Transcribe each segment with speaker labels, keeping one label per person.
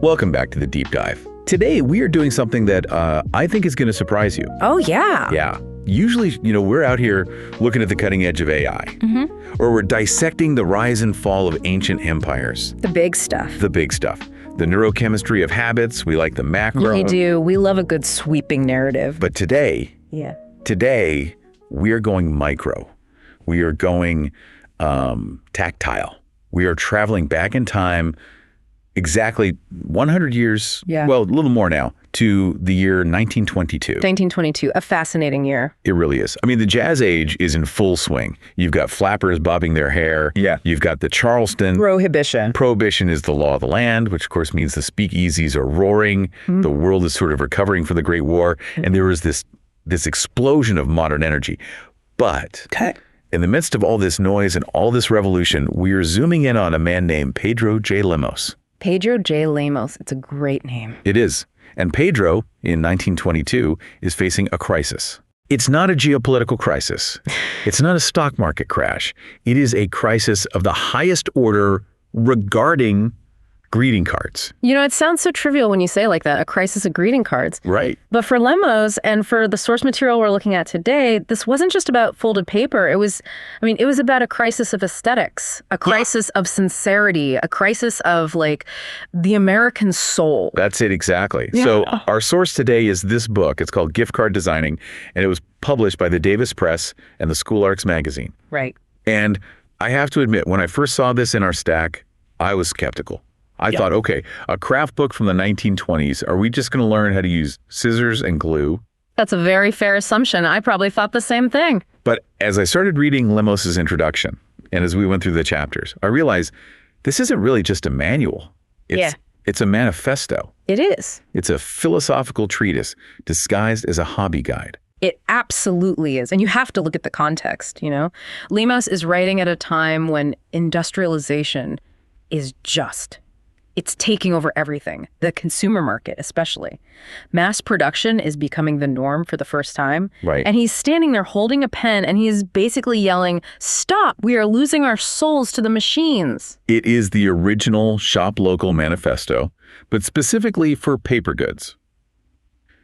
Speaker 1: Welcome back to the Deep Dive. Today, we are doing something that I think is going to surprise you.
Speaker 2: Oh, yeah.
Speaker 1: Yeah. Usually, we're out here looking at the cutting edge of AI. Or we're dissecting the rise and fall of ancient empires.
Speaker 2: The big stuff.
Speaker 1: The big stuff. The neurochemistry of habits. We like the macro.
Speaker 2: We do. We love a good sweeping narrative.
Speaker 1: But today, we are going micro. We are going tactile. We are traveling back in time exactly 100 years, well, a little more now, to the year 1922.
Speaker 2: 1922, a fascinating year.
Speaker 1: It really is. I mean, the jazz age is in full swing. You've got flappers bobbing their hair. Yeah. You've got the Charleston.
Speaker 2: Prohibition.
Speaker 1: Prohibition is the law of the land, which of course means the speakeasies are roaring. The world is sort of recovering from the Great War. And there was this explosion of modern energy. But in the midst of all this noise and all this revolution, we are zooming in on a man named Pedro J. Lemos.
Speaker 2: Pedro J. Lemos. It's a great name.
Speaker 1: It is. And Pedro, in 1922, is facing a crisis. It's not a geopolitical crisis. It's not a stock market crash. It is a crisis of the highest order regarding greeting cards.
Speaker 2: It sounds so trivial when you say it like that, a crisis of greeting cards.
Speaker 1: Right.
Speaker 2: But for Lemos and for the source material we're looking at today, this wasn't just about folded paper. It was about a crisis of aesthetics, a crisis of sincerity, a crisis of the American soul.
Speaker 1: That's it, exactly.
Speaker 2: Yeah.
Speaker 1: So our source today is this book. It's called Gift Card Designing, and it was published by the Davis Press and the School Arts magazine.
Speaker 2: Right.
Speaker 1: And I have to admit, when I first saw this in our stack, I was skeptical. I thought, okay, a craft book from the 1920s, are we just going to learn how to use scissors and glue?
Speaker 2: That's a very fair assumption. I probably thought the same thing.
Speaker 1: But as I started reading Lemos's introduction, and as we went through the chapters, I realized this isn't really just a manual. It's a manifesto.
Speaker 2: It is.
Speaker 1: It's a philosophical treatise disguised as a hobby guide.
Speaker 2: It absolutely is. And you have to look at the context, Lemos is writing at a time when industrialization is it's taking over everything, the consumer market especially. Mass production is becoming the norm for the first time.
Speaker 1: Right.
Speaker 2: And he's standing there holding a pen and he is basically yelling, "Stop, we are losing our souls to the machines."
Speaker 1: It is the original shop local manifesto, but specifically for paper goods.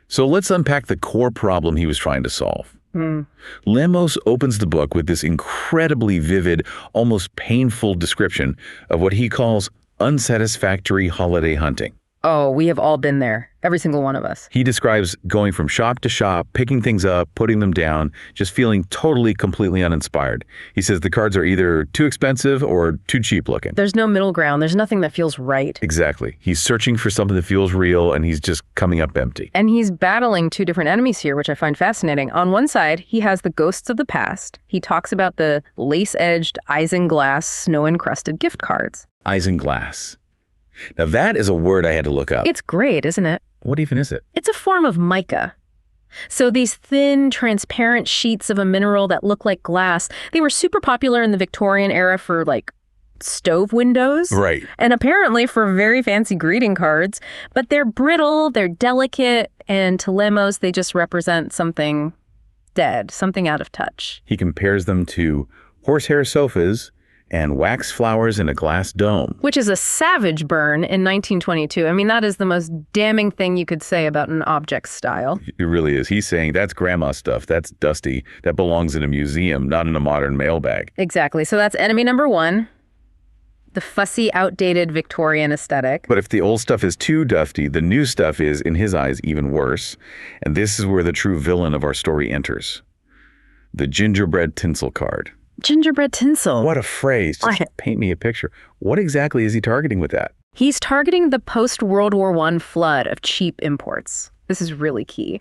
Speaker 1: So let's unpack the core problem he was trying to solve. Lemos opens the book with this incredibly vivid, almost painful description of what he calls unsatisfactory holiday hunting.
Speaker 2: Oh, we have all been there. Every single one of us.
Speaker 1: He describes going from shop to shop, picking things up, putting them down, just feeling totally, completely uninspired. He says the cards are either too expensive or too cheap looking.
Speaker 2: There's no middle ground. There's nothing that feels right.
Speaker 1: Exactly. He's searching for something that feels real, and he's just coming up empty.
Speaker 2: And he's battling two different enemies here, which I find fascinating. On one side, he has the ghosts of the past. He talks about the lace-edged, isinglass, snow-encrusted gift cards.
Speaker 1: Isinglass. Now that is a word I had to look up.
Speaker 2: It's great, isn't it?
Speaker 1: What even is it?
Speaker 2: It's a form of mica. So these thin, transparent sheets of a mineral that look like glass, they were super popular in the Victorian era for stove windows.
Speaker 1: Right.
Speaker 2: And apparently for very fancy greeting cards. But they're brittle, they're delicate, and to Lemos, they just represent something dead, something out of touch.
Speaker 1: He compares them to horsehair sofas and wax flowers in a glass dome.
Speaker 2: Which is a savage burn in 1922. I mean, that is the most damning thing you could say about an object's style.
Speaker 1: It really is. He's saying that's grandma stuff. That's dusty. That belongs in a museum, not in a modern mailbag.
Speaker 2: Exactly. So that's enemy number one, the fussy, outdated Victorian aesthetic.
Speaker 1: But if the old stuff is too dusty, the new stuff is, in his eyes, even worse. And this is where the true villain of our story enters. The gingerbread tinsel card.
Speaker 2: Gingerbread tinsel.
Speaker 1: What a phrase. Just paint me a picture. What exactly is he targeting with that?
Speaker 2: He's targeting the post-World War I flood of cheap imports. This is really key.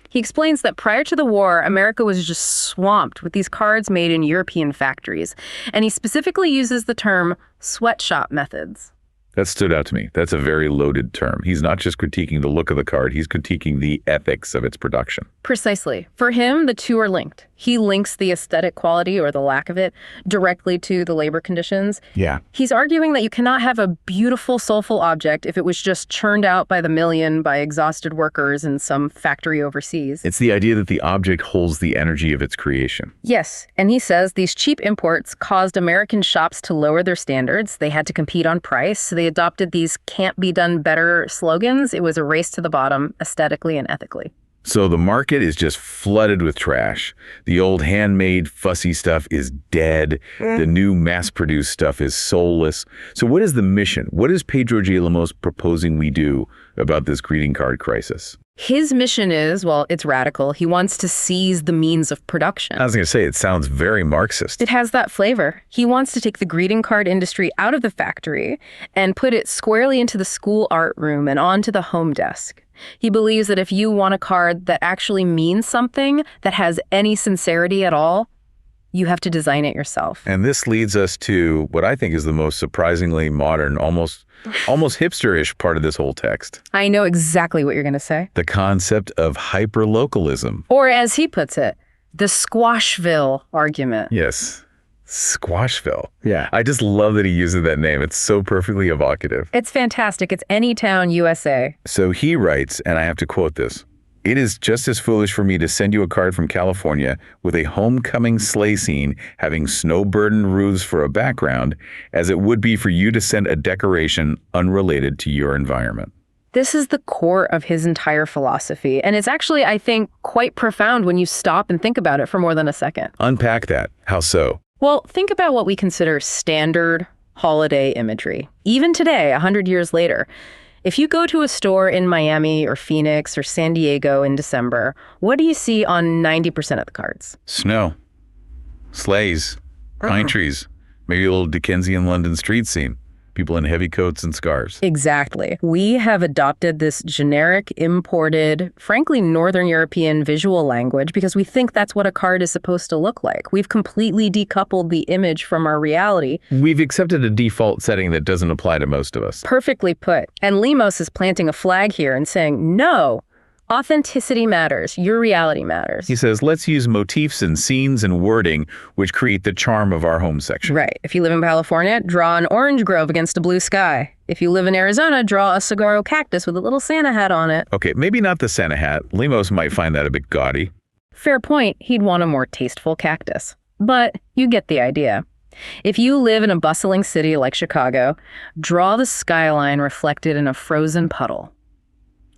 Speaker 2: He explains that prior to the war, America was just swamped with these cards made in European factories. And he specifically uses the term sweatshop methods.
Speaker 1: That stood out to me. That's a very loaded term. He's not just critiquing the look of the card, he's critiquing the ethics of its production.
Speaker 2: Precisely. For him, the two are linked. He links the aesthetic quality or the lack of it directly to the labor conditions.
Speaker 1: Yeah.
Speaker 2: He's arguing that you cannot have a beautiful, soulful object if it was just churned out by the million by exhausted workers in some factory overseas.
Speaker 1: It's the idea that the object holds the energy of its creation.
Speaker 2: Yes, and he says these cheap imports caused American shops to lower their standards. They had to compete on price, so they adopted these can't be done better slogans. It was a race to the bottom, aesthetically and ethically.
Speaker 1: So the market is just flooded with trash. The old handmade, fussy stuff is dead. The new mass-produced stuff is soulless. So what is the mission? What is Pedro J. Lemos proposing we do about this greeting card crisis?
Speaker 2: His mission is, well, it's radical. He wants to seize the means of production.
Speaker 1: I was going to say, it sounds very Marxist.
Speaker 2: It has that flavor. He wants to take the greeting card industry out of the factory and put it squarely into the school art room and onto the home desk. He believes that if you want a card that actually means something, that has any sincerity at all, you have to design it yourself.
Speaker 1: And this leads us to what I think is the most surprisingly modern, almost hipster-ish part of this whole text.
Speaker 2: I know exactly what you're going to say.
Speaker 1: The concept of hyperlocalism.
Speaker 2: Or as he puts it, the Squashville argument.
Speaker 1: Yes. Squashville. Yeah. I just love that he uses that name. It's so perfectly evocative.
Speaker 2: It's fantastic. It's any town, USA.
Speaker 1: So he writes, and I have to quote this, "It is just as foolish for me to send you a card from California with a homecoming sleigh scene having snow-burdened roofs for a background as it would be for you to send a decoration unrelated to your environment."
Speaker 2: This is the core of his entire philosophy. And it's actually, I think, quite profound when you stop and think about it for more than a second.
Speaker 1: Unpack that. How so?
Speaker 2: Well, think about what we consider standard holiday imagery. Even today, 100 years later, if you go to a store in Miami or Phoenix or San Diego in December, what do you see on 90% of the cards?
Speaker 1: Snow. Sleighs. Pine trees. Maybe a little Dickensian London street scene. People in heavy coats and scarves.
Speaker 2: Exactly. We have adopted this generic, imported, frankly, Northern European visual language because we think that's what a card is supposed to look like. We've completely decoupled the image from our reality.
Speaker 1: We've accepted a default setting that doesn't apply to most of us.
Speaker 2: Perfectly put. And Lemos is planting a flag here and saying, no, authenticity matters. Your reality matters.
Speaker 1: He says, let's use motifs and scenes and wording which create the charm of our home section.
Speaker 2: Right. If you live in California, draw an orange grove against a blue sky. If you live in Arizona, draw a saguaro cactus with a little Santa hat on it.
Speaker 1: Okay, maybe not the Santa hat. Lemos might find that a bit gaudy.
Speaker 2: Fair point. He'd want a more tasteful cactus. But you get the idea. If you live in a bustling city like Chicago, draw the skyline reflected in a frozen puddle.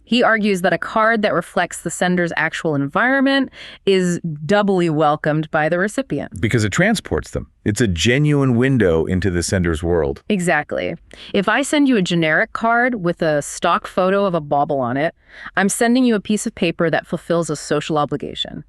Speaker 2: He argues that a card that reflects the sender's actual environment is doubly welcomed by the recipient.
Speaker 1: Because it transports them. It's a genuine window into the sender's world.
Speaker 2: Exactly. If I send you a generic card with a stock photo of a bauble on it, I'm sending you a piece of paper that fulfills a social obligation.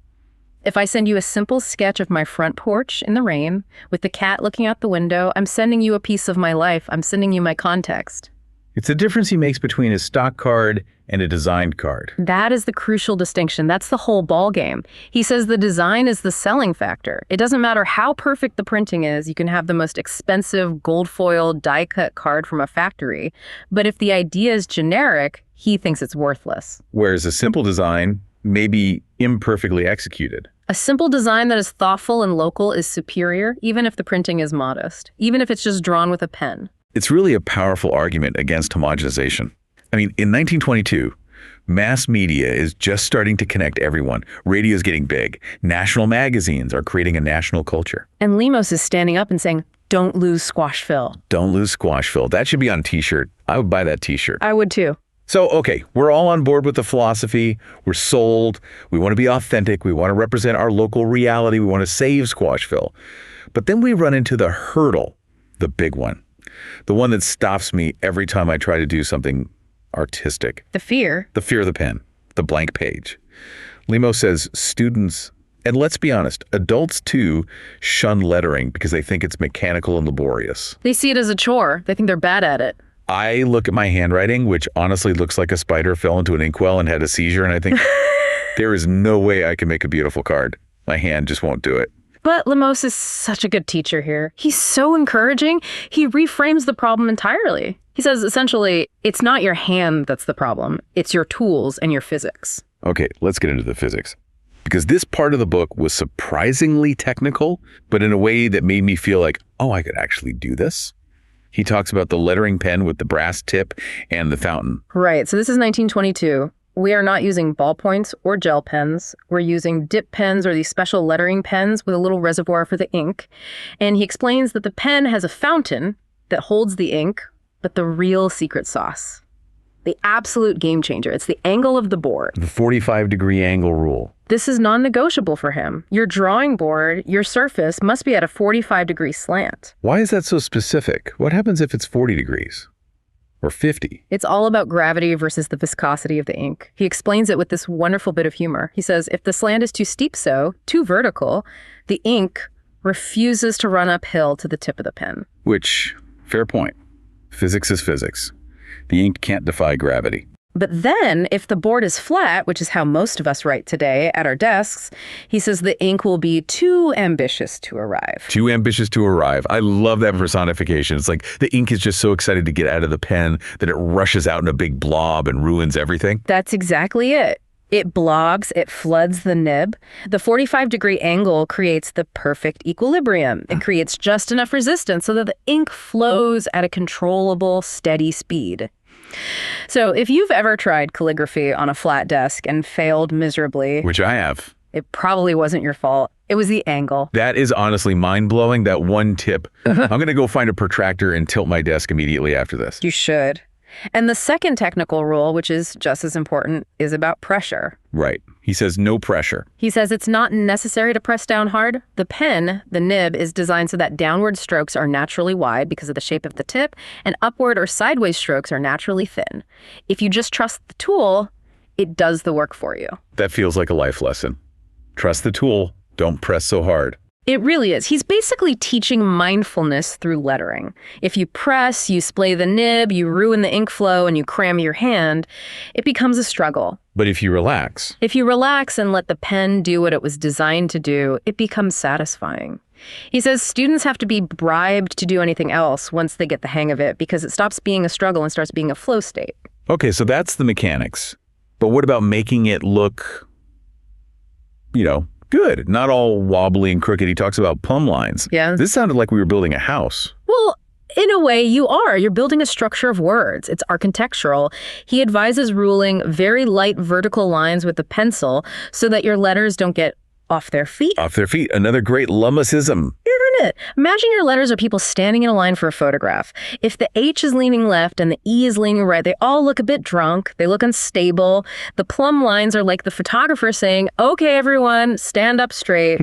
Speaker 2: If I send you a simple sketch of my front porch in the rain with the cat looking out the window, I'm sending you a piece of my life. I'm sending you my context.
Speaker 1: It's the difference he makes between a stock card and a designed card.
Speaker 2: That is the crucial distinction. That's the whole ballgame. He says the design is the selling factor. It doesn't matter how perfect the printing is. You can have the most expensive gold foil die-cut card from a factory. But if the idea is generic, he thinks it's worthless.
Speaker 1: Whereas a simple design may be imperfectly executed.
Speaker 2: A simple design that is thoughtful and local is superior, even if the printing is modest, even if it's just drawn with a pen.
Speaker 1: It's really a powerful argument against homogenization. I mean, in 1922, mass media is just starting to connect everyone. Radio's getting big. National magazines are creating a national culture.
Speaker 2: And Lemos is standing up and saying, don't lose Squashville.
Speaker 1: Don't lose Squashville. That should be on a t-shirt. I would buy that t-shirt.
Speaker 2: I would too.
Speaker 1: So, okay, we're all on board with the philosophy. We're sold. We want to be authentic. We want to represent our local reality. We want to save Squashville. But then we run into the hurdle, the big one. The one that stops me every time I try to do something artistic.
Speaker 2: The fear.
Speaker 1: The fear of the pen, the blank page. Lemos says students, and let's be honest, adults too, shun lettering because they think it's mechanical and laborious.
Speaker 2: They see it as a chore. They think they're bad at it.
Speaker 1: I look at my handwriting, which honestly looks like a spider fell into an inkwell and had a seizure, and I think, there is no way I can make a beautiful card. My hand just won't do it.
Speaker 2: But Lemos is such a good teacher here. He's so encouraging. He reframes the problem entirely. He says, essentially, it's not your hand that's the problem. It's your tools and your physics.
Speaker 1: Okay, let's get into the physics. because this part of the book was surprisingly technical, but in a way that made me feel like, oh, I could actually do this. He talks about the lettering pen with the brass tip and the fountain.
Speaker 2: Right. So this is 1922. We are not using ballpoints or gel pens. We're using dip pens or these special lettering pens with a little reservoir for the ink. And he explains that the pen has a fountain that holds the ink, but the real secret sauce, the absolute game changer, it's the angle of the board.
Speaker 1: The 45-degree angle rule.
Speaker 2: This is non-negotiable for him. Your drawing board, your surface, must be at a 45-degree slant.
Speaker 1: Why is that so specific? What happens if it's 40 degrees? Or 50?
Speaker 2: It's all about gravity versus the viscosity of the ink. He explains it with this wonderful bit of humor. He says, if the slant is too steep too vertical, the ink refuses to run uphill to the tip of the pen.
Speaker 1: Which, fair point. Physics is physics. The ink can't defy gravity.
Speaker 2: But then, if the board is flat, which is how most of us write today at our desks, he says the ink will be too ambitious to arrive.
Speaker 1: Too ambitious to arrive. I love that personification. It's like the ink is just so excited to get out of the pen that it rushes out in a big blob and ruins everything.
Speaker 2: That's exactly it. It blobs, it floods the nib. The 45-degree angle creates the perfect equilibrium. It creates just enough resistance so that the ink flows at a controllable, steady speed. So if you've ever tried calligraphy on a flat desk and failed miserably,
Speaker 1: which I have,
Speaker 2: it probably wasn't your fault. It was the angle.
Speaker 1: That is honestly mind-blowing, that one tip. I'm going to go find a protractor and tilt my desk immediately after this.
Speaker 2: You should. And the second technical rule, which is just as important, is about pressure.
Speaker 1: Right. He says no pressure.
Speaker 2: He says it's not necessary to press down hard. The pen, the nib, is designed so that downward strokes are naturally wide because of the shape of the tip, and upward or sideways strokes are naturally thin. If you just trust the tool, it does the work for you.
Speaker 1: That feels like a life lesson. Trust the tool. Don't press so hard.
Speaker 2: It really is. He's basically teaching mindfulness through lettering. If you press, you splay the nib, you ruin the ink flow, and you cram your hand, it becomes a struggle.
Speaker 1: But if you relax...
Speaker 2: If you relax and let the pen do what it was designed to do, it becomes satisfying. He says students have to be bribed to do anything else once they get the hang of it because it stops being a struggle and starts being a flow state.
Speaker 1: Okay, so that's the mechanics. But what about making it look, good, not all wobbly and crooked? He talks about plumb lines.
Speaker 2: Yeah.
Speaker 1: This sounded like we were building a house.
Speaker 2: Well, in a way, you are. You're building a structure of words. It's architectural. He advises ruling very light vertical lines with a pencil so that your letters don't get off their feet.
Speaker 1: Off their feet. Another great Lemosism.
Speaker 2: Isn't it? Imagine your letters are people standing in a line for a photograph. If the H is leaning left and the E is leaning right, they all look a bit drunk. They look unstable. The plumb lines are like the photographer saying, okay, everyone, stand up straight.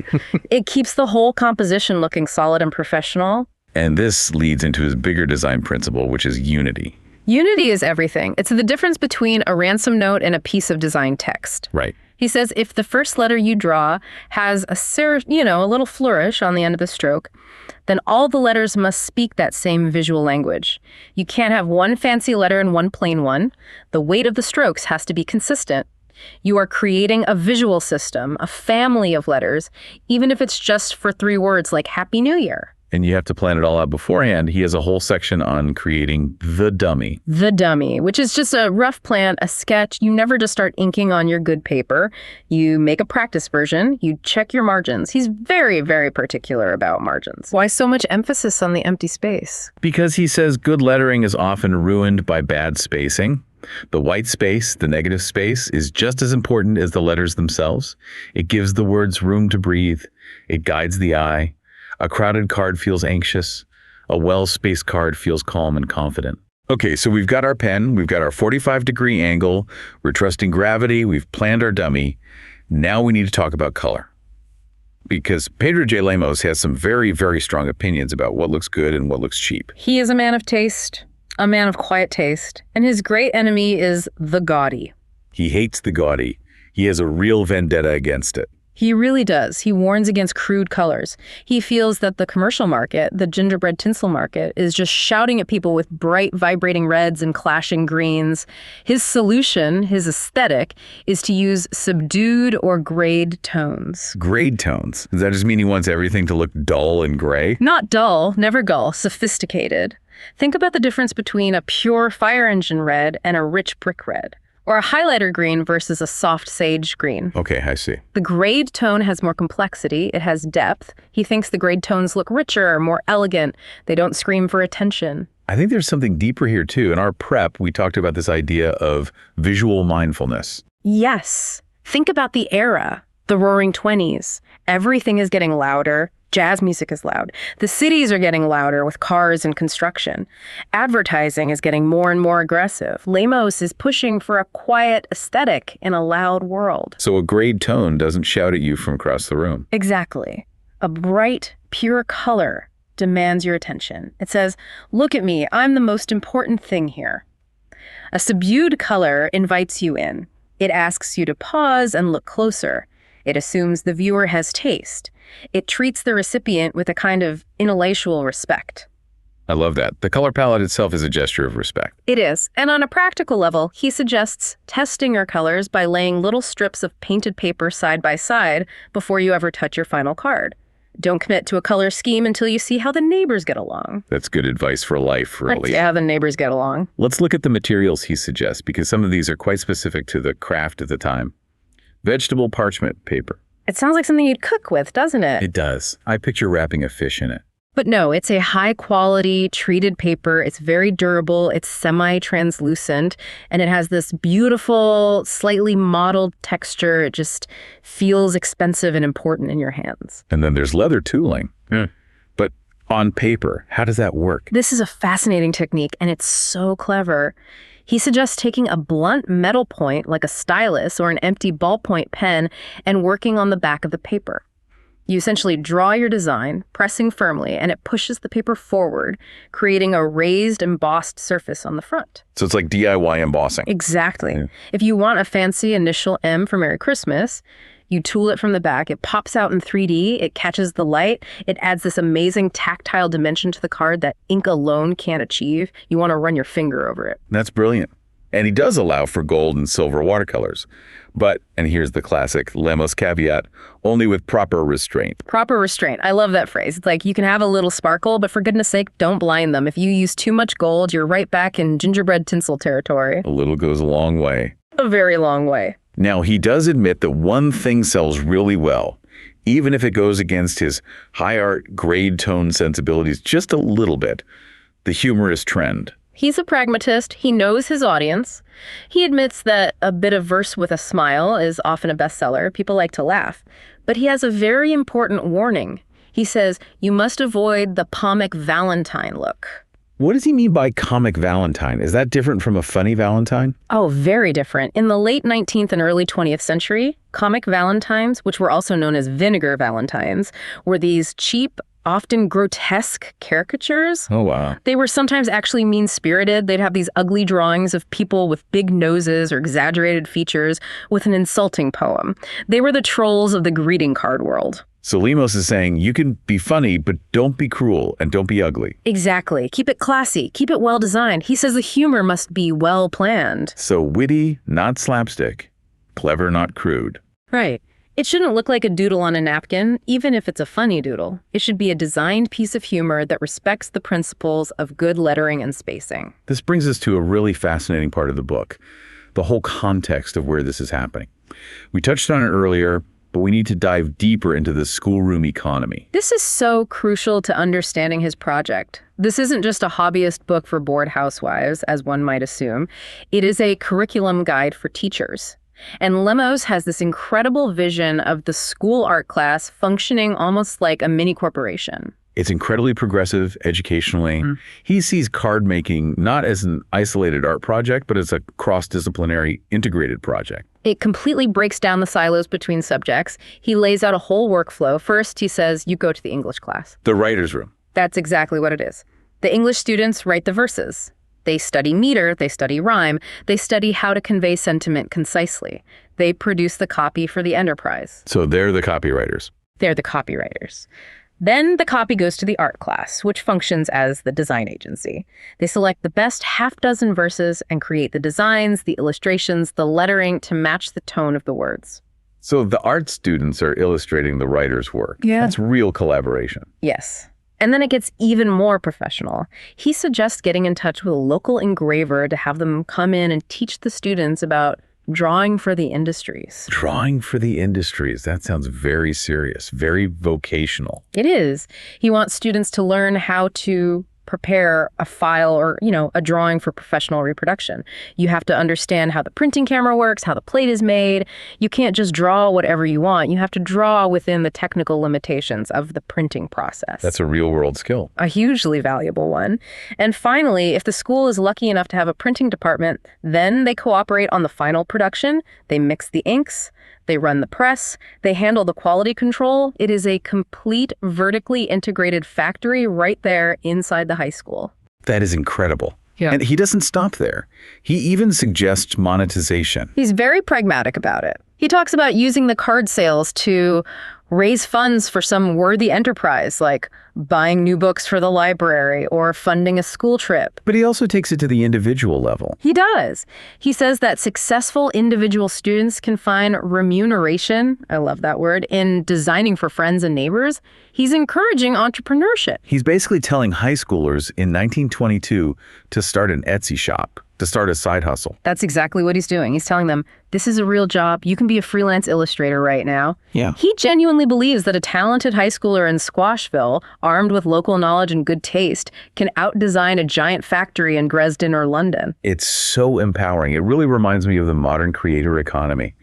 Speaker 2: It keeps the whole composition looking solid and professional.
Speaker 1: And this leads into his bigger design principle, which is unity.
Speaker 2: Unity is everything. It's the difference between a ransom note and a piece of design text.
Speaker 1: Right.
Speaker 2: He says if the first letter you draw has a little flourish on the end of the stroke, then all the letters must speak that same visual language. You can't have one fancy letter and one plain one. The weight of the strokes has to be consistent. You are creating a visual system, a family of letters, even if it's just for 3 words like Happy New Year.
Speaker 1: And you have to plan it all out beforehand. He has a whole section on creating the dummy.
Speaker 2: The dummy, which is just a rough plan, a sketch. You never just start inking on your good paper. You make a practice version. You check your margins. He's very, very particular about margins. Why so much emphasis on the empty space?
Speaker 1: Because he says good lettering is often ruined by bad spacing. The white space, the negative space, is just as important as the letters themselves. It gives the words room to breathe. It guides the eye. A crowded card feels anxious. A well-spaced card feels calm and confident. Okay, so we've got our pen. We've got our 45-degree angle. We're trusting gravity. We've planned our dummy. Now we need to talk about color. Because Pedro J. Lemos has some very, very strong opinions about what looks good and what looks cheap.
Speaker 2: He is a man of taste, a man of quiet taste, and his great enemy is the gaudy.
Speaker 1: He hates the gaudy. He has a real vendetta against it.
Speaker 2: He really does. He warns against crude colors. He feels that the commercial market, the gingerbread tinsel market, is just shouting at people with bright, vibrating reds and clashing greens. His solution, his aesthetic, is to use subdued or grayed tones.
Speaker 1: Grayed tones? Does that just mean he wants everything to look dull and gray?
Speaker 2: Not dull, never dull, sophisticated. Think about the difference between a pure fire engine red and a rich brick red. Or a highlighter green versus a soft sage green.
Speaker 1: Okay, I see.
Speaker 2: The grade tone has more complexity. It has depth. He thinks the grade tones look richer, more elegant. They don't scream for attention.
Speaker 1: I think there's something deeper here, too. In our prep, we talked about this idea of visual mindfulness.
Speaker 2: Yes. Think about the era, the Roaring 20s. Everything is getting louder. Jazz music is loud. The cities are getting louder with cars and construction. Advertising is getting more and more aggressive. Lemos is pushing for a quiet aesthetic in a loud world.
Speaker 1: So a grade tone doesn't shout at you from across the room.
Speaker 2: Exactly. A bright, pure color demands your attention. It says, look at me, I'm the most important thing here. A subdued color invites you in. It asks you to pause and look closer. It assumes the viewer has taste. It treats the recipient with a kind of intellectual respect.
Speaker 1: I love that. The color palette itself is a gesture of respect.
Speaker 2: It is. And on a practical level, he suggests testing your colors by laying little strips of painted paper side by side before you ever touch your final card. Don't commit to a color scheme until you see how the neighbors get along.
Speaker 1: That's good advice for life, really.
Speaker 2: Yeah, the neighbors get along.
Speaker 1: Let's look at the materials he suggests, because some of these are quite specific to the craft at the time. Vegetable parchment paper.
Speaker 2: It sounds like something you'd cook with, doesn't it?
Speaker 1: It does. I picture wrapping a fish in it.
Speaker 2: But no, it's a high-quality treated paper. It's very durable. It's semi-translucent, and it has this beautiful, slightly mottled texture. It just feels expensive and important in your hands.
Speaker 1: And then there's leather tooling. Yeah. But on paper, how does that work?
Speaker 2: This is a fascinating technique, and it's so clever. He suggests taking a blunt metal point, like a stylus or an empty ballpoint pen, and working on the back of the paper. You essentially draw your design, pressing firmly, and it pushes the paper forward, creating a raised, embossed surface on the front.
Speaker 1: So it's like DIY embossing.
Speaker 2: Exactly.
Speaker 1: Yeah.
Speaker 2: If you want a fancy initial M for Merry Christmas, you tool it from the back. It pops out in 3D. It catches the light. It adds this amazing tactile dimension to the card that ink alone can't achieve. You want to run your finger over it.
Speaker 1: That's brilliant. And he does allow for gold and silver watercolors. But, and here's the classic Lemos caveat, only with proper restraint.
Speaker 2: Proper restraint. I love that phrase. It's like you can have a little sparkle, but for goodness sake, don't blind them. If you use too much gold, you're right back in gingerbread tinsel territory.
Speaker 1: A little goes a long way.
Speaker 2: A very long way.
Speaker 1: Now, he does admit that one thing sells really well, even if it goes against his high art grade tone sensibilities just a little bit, the humorous trend.
Speaker 2: He's a pragmatist. He knows his audience. He admits that a bit of verse with a smile is often a bestseller. People like to laugh. But he has a very important warning. He says, you must avoid the comic Valentine look.
Speaker 1: What does he mean by comic Valentine? Is that different from a funny Valentine?
Speaker 2: Oh, very different. In the late 19th and early 20th century, comic Valentines, which were also known as vinegar Valentines, were these cheap, often grotesque caricatures.
Speaker 1: Oh, wow.
Speaker 2: They were sometimes actually mean-spirited. They'd have these ugly drawings of people with big noses or exaggerated features with an insulting poem. They were the trolls of the greeting card world.
Speaker 1: So Lemos is saying you can be funny, but don't be cruel and don't be ugly.
Speaker 2: Exactly. Keep it classy. Keep it well-designed. He says the humor must be well-planned.
Speaker 1: So witty, not slapstick. Clever, not crude.
Speaker 2: Right. It shouldn't look like a doodle on a napkin, even if it's a funny doodle. It should be a designed piece of humor that respects the principles of good lettering and spacing.
Speaker 1: This brings us to a really fascinating part of the book, the whole context of where this is happening. We touched on it earlier, but we need to dive deeper into the schoolroom economy.
Speaker 2: This is so crucial to understanding his project. This isn't just a hobbyist book for bored housewives, as one might assume. It is a curriculum guide for teachers. And Lemos has this incredible vision of the school art class functioning almost like a mini corporation.
Speaker 1: It's incredibly progressive educationally. He sees card making not as an isolated art project, but as a cross-disciplinary integrated project.
Speaker 2: It completely breaks down the silos between subjects. He lays out a whole workflow. First, he says, you go to the English class.
Speaker 1: The writer's room.
Speaker 2: That's exactly what it is. The English students write the verses. They study meter, they study rhyme, they study how to convey sentiment concisely. They produce the copy for the enterprise.
Speaker 1: So they're the copywriters.
Speaker 2: They're the copywriters. Then the copy goes to the art class, which functions as the design agency. They select the best half-dozen verses and create the designs, the illustrations, the lettering to match the tone of the words.
Speaker 1: So the art students are illustrating the writer's work.
Speaker 2: Yeah.
Speaker 1: That's real collaboration.
Speaker 2: Yes. And then it gets even more professional. He suggests getting in touch with a local engraver to have them come in and teach the students about drawing for the industries.
Speaker 1: Drawing for the industries. That sounds very serious, very vocational.
Speaker 2: It is. He wants students to learn how to prepare a file or, a drawing for professional reproduction. You have to understand how the printing camera works, how the plate is made. You can't just draw whatever you want. You have to draw within the technical limitations of the printing process.
Speaker 1: That's a real-world skill.
Speaker 2: A hugely valuable one. And finally, if the school is lucky enough to have a printing department, then they cooperate on the final production. They mix the inks. They run the press. They handle the quality control. It is a complete vertically integrated factory right there inside the high school.
Speaker 1: That is incredible.
Speaker 2: Yeah.
Speaker 1: And he doesn't stop there. He even suggests monetization.
Speaker 2: He's very pragmatic about it. He talks about using the card sales to raise funds for some worthy enterprise, like buying new books for the library or funding a school trip.
Speaker 1: But he also takes it to the individual level.
Speaker 2: He does. He says that successful individual students can find remuneration, I love that word, in designing for friends and neighbors. He's encouraging entrepreneurship.
Speaker 1: He's basically telling high schoolers in 1922 to start an Etsy shop, to start a side hustle.
Speaker 2: That's exactly what he's doing. He's telling them, this is a real job. You can be a freelance illustrator right now.
Speaker 1: Yeah.
Speaker 2: He genuinely believes that a talented high schooler in Squashville, armed with local knowledge and good taste, can out-design a giant factory in Dresden or London.
Speaker 1: It's so empowering. It really reminds me of the modern creator economy.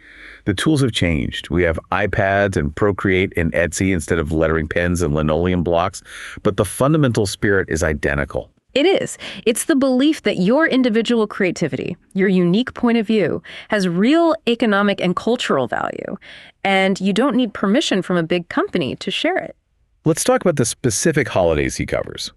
Speaker 1: The tools have changed. We have iPads and Procreate and Etsy instead of lettering pens and linoleum blocks, but the fundamental spirit is identical.
Speaker 2: It is. It's the belief that your individual creativity, your unique point of view, has real economic and cultural value, and you don't need permission from a big company to share it.
Speaker 1: Let's talk about the specific holidays he covers.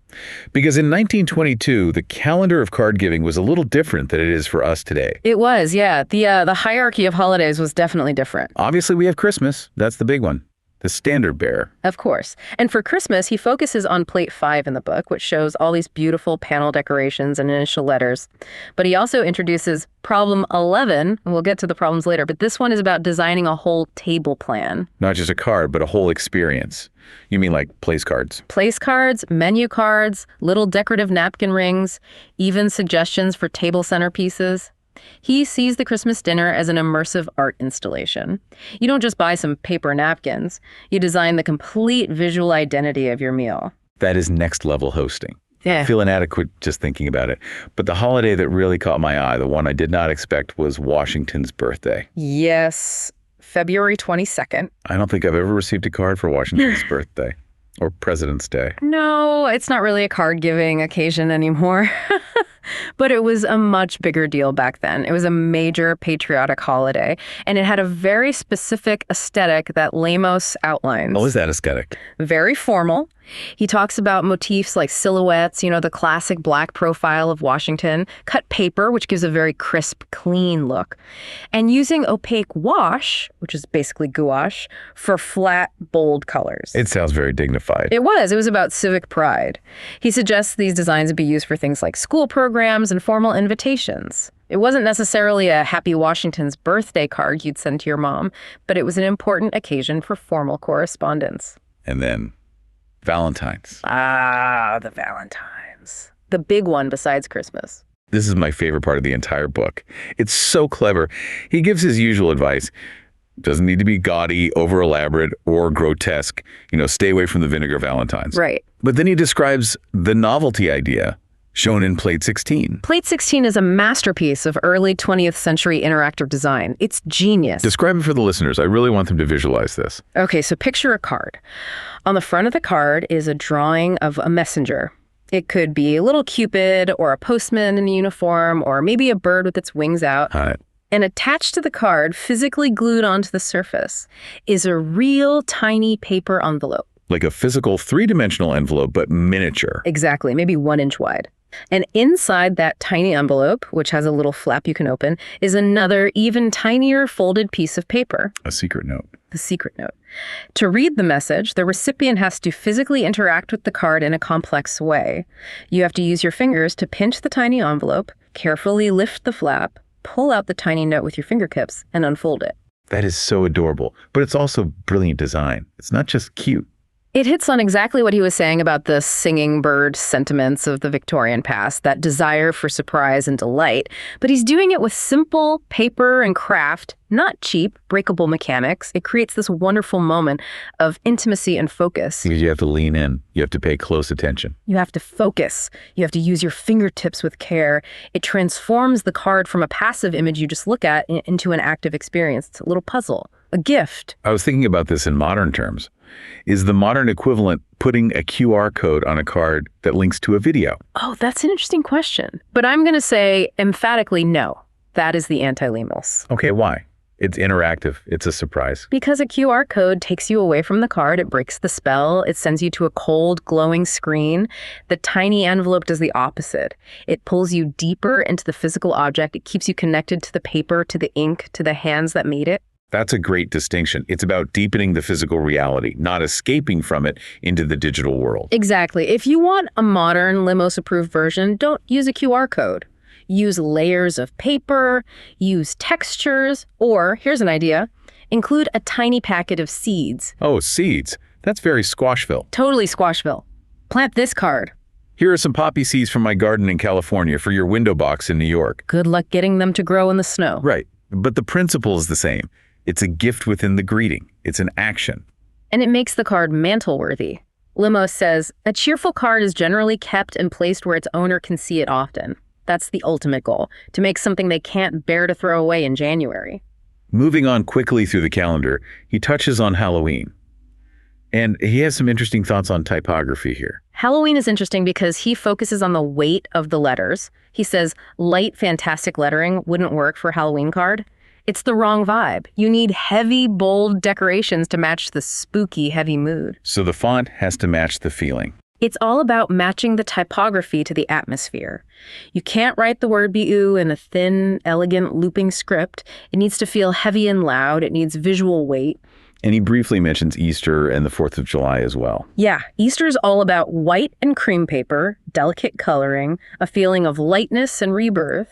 Speaker 1: Because in 1922, the calendar of card giving was a little different than it is for us today.
Speaker 2: It was, yeah. The hierarchy of holidays was definitely different.
Speaker 1: Obviously, we have Christmas. That's the big one. The standard bearer.
Speaker 2: Of course. And for Christmas, he focuses on plate 5 in the book, which shows all these beautiful panel decorations and initial letters. But he also introduces problem 11, and we'll get to the problems later, but this one is about designing a whole table plan.
Speaker 1: Not just a card, but a whole experience. You mean like place cards?
Speaker 2: Place cards, menu cards, little decorative napkin rings, even suggestions for table centerpieces. He sees the Christmas dinner as an immersive art installation. You don't just buy some paper napkins. You design the complete visual identity of your meal.
Speaker 1: That is next level hosting.
Speaker 2: Yeah.
Speaker 1: I feel inadequate just thinking about it. But the holiday that really caught my eye, the one I did not expect, was Washington's birthday.
Speaker 2: Yes, February 22nd.
Speaker 1: I don't think I've ever received a card for Washington's birthday or President's Day.
Speaker 2: No, it's not really a card-giving occasion anymore. But it was a much bigger deal back then. It was a major patriotic holiday, and it had a very specific aesthetic that Lemos outlines.
Speaker 1: What was that aesthetic?
Speaker 2: Very formal. He talks about motifs like silhouettes, the classic black profile of Washington, cut paper, which gives a very crisp, clean look, and using opaque wash, which is basically gouache, for flat, bold colors.
Speaker 1: It sounds very dignified.
Speaker 2: It was about civic pride. He suggests these designs would be used for things like school programs and formal invitations. It wasn't necessarily a Happy Washington's birthday card you'd send to your mom, but it was an important occasion for formal correspondence.
Speaker 1: And then Valentine's.
Speaker 2: Ah, the Valentines. The big one besides Christmas.
Speaker 1: This is my favorite part of the entire book. It's so clever. He gives his usual advice. Doesn't need to be gaudy, over-elaborate, or grotesque. Stay away from the vinegar Valentines.
Speaker 2: Right.
Speaker 1: But then he describes the novelty idea shown in Plate 16.
Speaker 2: Plate 16 is a masterpiece of early 20th century interactive design. It's genius.
Speaker 1: Describe it for the listeners. I really want them to visualize this.
Speaker 2: Okay, so picture a card. On the front of the card is a drawing of a messenger. It could be a little Cupid or a postman in a uniform or maybe a bird with its wings out. And attached to the card, physically glued onto the surface, is a real tiny paper envelope.
Speaker 1: Like a physical three-dimensional envelope, but miniature.
Speaker 2: Exactly, maybe 1 inch wide. And inside that tiny envelope, which has a little flap you can open, is another, even tinier folded piece of paper.
Speaker 1: A secret note.
Speaker 2: The secret note. To read the message, the recipient has to physically interact with the card in a complex way. You have to use your fingers to pinch the tiny envelope, carefully lift the flap, pull out the tiny note with your fingertips, and unfold it.
Speaker 1: That is so adorable, but it's also brilliant design. It's not just cute.
Speaker 2: It hits on exactly what he was saying about the singing bird sentiments of the Victorian past, that desire for surprise and delight. But he's doing it with simple paper and craft, not cheap, breakable mechanics. It creates this wonderful moment of intimacy and focus.
Speaker 1: Because you have to lean in. You have to pay close attention.
Speaker 2: You have to focus. You have to use your fingertips with care. It transforms the card from a passive image you just look at into an active experience. It's a little puzzle, a gift.
Speaker 1: I was thinking about this in modern terms. Is the modern equivalent putting a QR code on a card that links to a video?
Speaker 2: Oh, that's an interesting question. But I'm going to say emphatically no. That is the anti-Lemos.
Speaker 1: Okay, why? It's interactive. It's a surprise.
Speaker 2: Because a QR code takes you away from the card. It breaks the spell. It sends you to a cold, glowing screen. The tiny envelope does the opposite. It pulls you deeper into the physical object. It keeps you connected to the paper, to the ink, to the hands that made it.
Speaker 1: That's a great distinction. It's about deepening the physical reality, not escaping from it into the digital world.
Speaker 2: Exactly. If you want a modern Lemos-approved version, don't use a QR code. Use layers of paper, use textures, or, here's an idea, include a tiny packet of seeds.
Speaker 1: Oh, seeds. That's very Squashville.
Speaker 2: Totally Squashville. Plant this card.
Speaker 1: Here are some poppy seeds from my garden in California for your window box in New York.
Speaker 2: Good luck getting them to grow in the snow.
Speaker 1: Right. But the principle is the same. It's a gift within the greeting. It's an action.
Speaker 2: And it makes the card mantle-worthy. Lemos says, a cheerful card is generally kept and placed where its owner can see it often. That's the ultimate goal, to make something they can't bear to throw away in January.
Speaker 1: Moving on quickly through the calendar, he touches on Halloween. And he has some interesting thoughts on typography here.
Speaker 2: Halloween is interesting because he focuses on the weight of the letters. He says light, fantastic lettering wouldn't work for a Halloween card. It's the wrong vibe. You need heavy, bold decorations to match the spooky, heavy mood.
Speaker 1: So the font has to match the feeling.
Speaker 2: It's all about matching the typography to the atmosphere. You can't write the word BU in a thin, elegant, looping script. It needs to feel heavy and loud. It needs visual weight.
Speaker 1: And he briefly mentions Easter and the 4th of July as well.
Speaker 2: Yeah, Easter is all about white and cream paper, delicate coloring, a feeling of lightness and rebirth.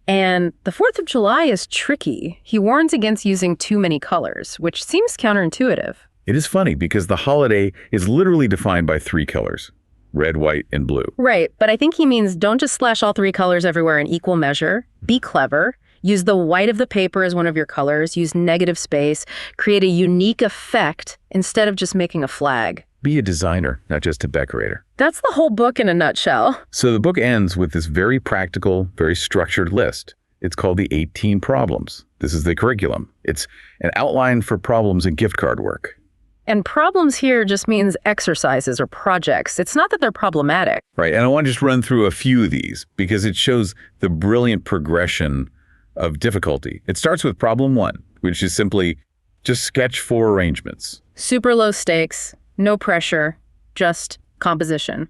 Speaker 2: And the 4th of July is tricky. He warns against using too many colors, which seems counterintuitive.
Speaker 1: It is funny because the holiday is literally defined by 3 colors: red, white, and blue.
Speaker 2: Right, but I think he means don't just splash all 3 colors everywhere in equal measure. Be clever. Use the white of the paper as one of your colors. Use negative space. Create a unique effect instead of just making a flag.
Speaker 1: Be a designer, not just a decorator.
Speaker 2: That's the whole book in a nutshell.
Speaker 1: So the book ends with this very practical, very structured list. It's called the 18 Problems. This is the curriculum. It's an outline for problems in gift card work.
Speaker 2: And problems here just means exercises or projects. It's not that they're problematic.
Speaker 1: Right, and I want to just run through a few of these because it shows the brilliant progression of difficulty. It starts with problem 1, which is simply just sketch 4 arrangements.
Speaker 2: Super low stakes, no pressure, just composition.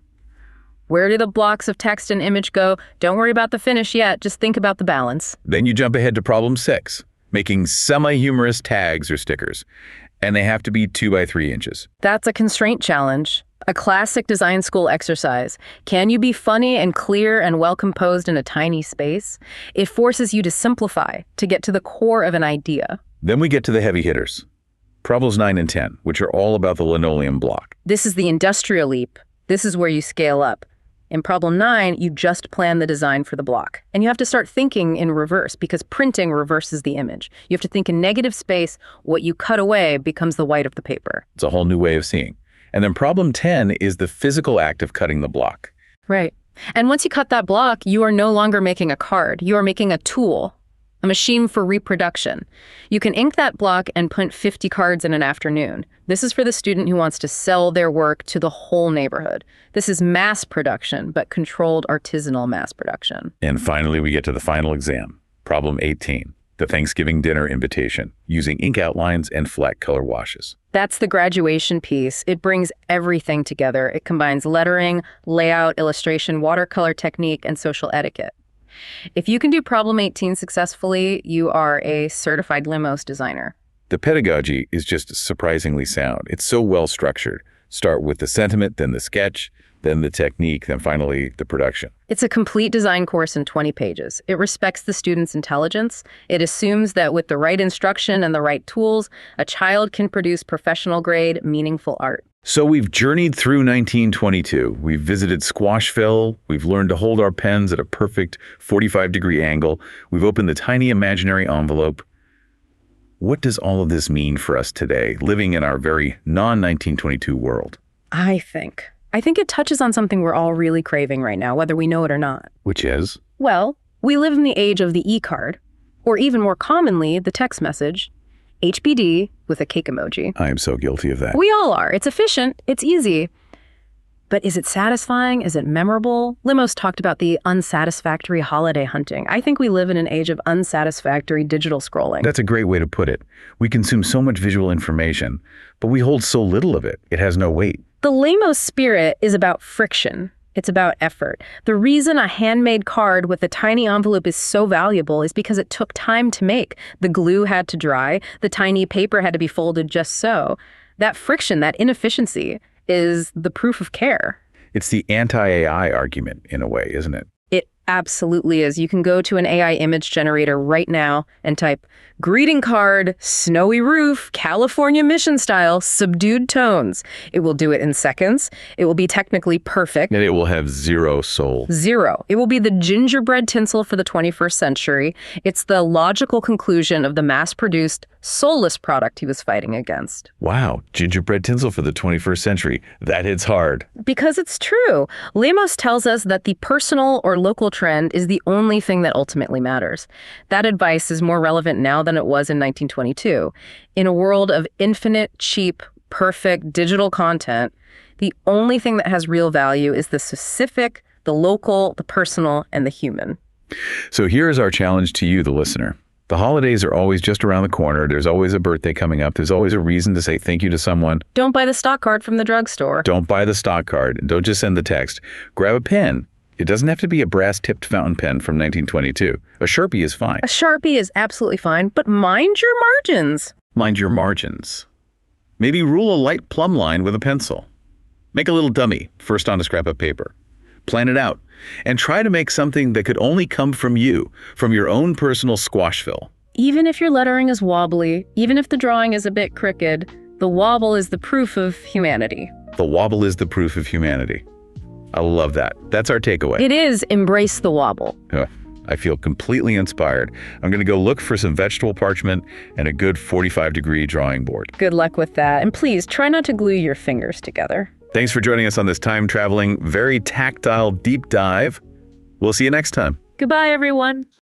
Speaker 2: Where do the blocks of text and image go? Don't worry about the finish yet, just think about the balance.
Speaker 1: Then you jump ahead to problem 6, making semi-humorous tags or stickers. And they have to be 2 by 3 inches.
Speaker 2: That's a constraint challenge, a classic design school exercise. Can you be funny and clear and well-composed in a tiny space? It forces you to simplify, to get to the core of an idea.
Speaker 1: Then we get to the heavy hitters. Problems 9 and 10, which are all about the linoleum block.
Speaker 2: This is the industrial leap. This is where you scale up. In problem 9, you just plan the design for the block. And you have to start thinking in reverse because printing reverses the image. You have to think in negative space. What you cut away becomes the white of the paper.
Speaker 1: It's a whole new way of seeing. And then problem 10 is the physical act of cutting the block.
Speaker 2: Right. And once you cut that block, you are no longer making a card. You are making a tool, a machine for reproduction. You can ink that block and print 50 cards in an afternoon. This is for the student who wants to sell their work to the whole neighborhood. This is mass production, but controlled artisanal mass production.
Speaker 1: And finally, we get to the final exam. Problem 18, the Thanksgiving dinner invitation, using ink outlines and flat color washes.
Speaker 2: That's the graduation piece. It brings everything together. It combines lettering, layout, illustration, watercolor technique, and social etiquette. If you can do problem 18 successfully, you are a certified Lemos designer.
Speaker 1: The pedagogy is just surprisingly sound. It's so well structured. Start with the sentiment, then the sketch, then the technique, then finally the production.
Speaker 2: It's a complete design course in 20 pages. It respects the student's intelligence. It assumes that with the right instruction and the right tools, a child can produce professional-grade, meaningful art.
Speaker 1: So we've journeyed through 1922. We've visited Squashville. We've learned to hold our pens at a perfect 45-degree angle. We've opened the tiny imaginary envelope. What does all of this mean for us today, living in our very non-1922 world?
Speaker 2: I think it touches on something we're all really craving right now, whether we know it or not.
Speaker 1: Which is?
Speaker 2: Well, we live in the age of the e-card, or even more commonly, the text message, HBD with a cake emoji.
Speaker 1: I am so guilty of that.
Speaker 2: We all are. It's efficient. It's easy. But is it satisfying? Is it memorable? Lemos talked about the unsatisfactory holiday hunting. I think we live in an age of unsatisfactory digital scrolling.
Speaker 1: That's a great way to put it. We consume so much visual information, but we hold so little of it. It has no weight.
Speaker 2: The Lemos spirit is about friction. It's about effort. The reason a handmade card with a tiny envelope is so valuable is because it took time to make. The glue had to dry. The tiny paper had to be folded just so. That friction, that inefficiency, is the proof of care.
Speaker 1: It's the anti-AI argument in a way, isn't it?
Speaker 2: It absolutely is. You can go to an AI image generator right now and type, greeting card, snowy roof, California mission style, subdued tones. It will do it in seconds. It will be technically perfect.
Speaker 1: And it will have zero soul.
Speaker 2: Zero. It will be the gingerbread tinsel for the 21st century. It's the logical conclusion of the mass-produced, soulless product he was fighting against.
Speaker 1: Wow, gingerbread tinsel for the 21st century. That hits hard.
Speaker 2: Because it's true. Lemos tells us that the personal or local trend is the only thing that ultimately matters. That advice is more relevant now than it was in 1922. In a world of infinite, cheap, perfect digital content, the only thing that has real value is the specific, the local, the personal, and the human.
Speaker 1: So here's our challenge to you, the listener. The holidays are always just around the corner. There's always a birthday coming up. There's always a reason to say thank you to someone.
Speaker 2: Don't buy the stock card from the drugstore.
Speaker 1: Don't buy the stock card. Don't just send the text. Grab a pen. It doesn't have to be a brass-tipped fountain pen from 1922. A Sharpie is fine.
Speaker 2: A Sharpie is absolutely fine, but mind your margins.
Speaker 1: Mind your margins. Maybe rule a light plumb line with a pencil. Make a little dummy, first on a scrap of paper. Plan it out, and try to make something that could only come from you, from your own personal Squashville.
Speaker 2: Even if your lettering is wobbly, even if the drawing is a bit crooked, the wobble is the proof of humanity.
Speaker 1: The wobble is the proof of humanity. I love that. That's our takeaway.
Speaker 2: It is embrace the wobble.
Speaker 1: I feel completely inspired. I'm going to go look for some vegetable parchment and a good 45-degree drawing board.
Speaker 2: Good luck with that. And please try not to glue your fingers together.
Speaker 1: Thanks for joining us on this time-traveling, very tactile deep dive. We'll see you next time.
Speaker 2: Goodbye, everyone.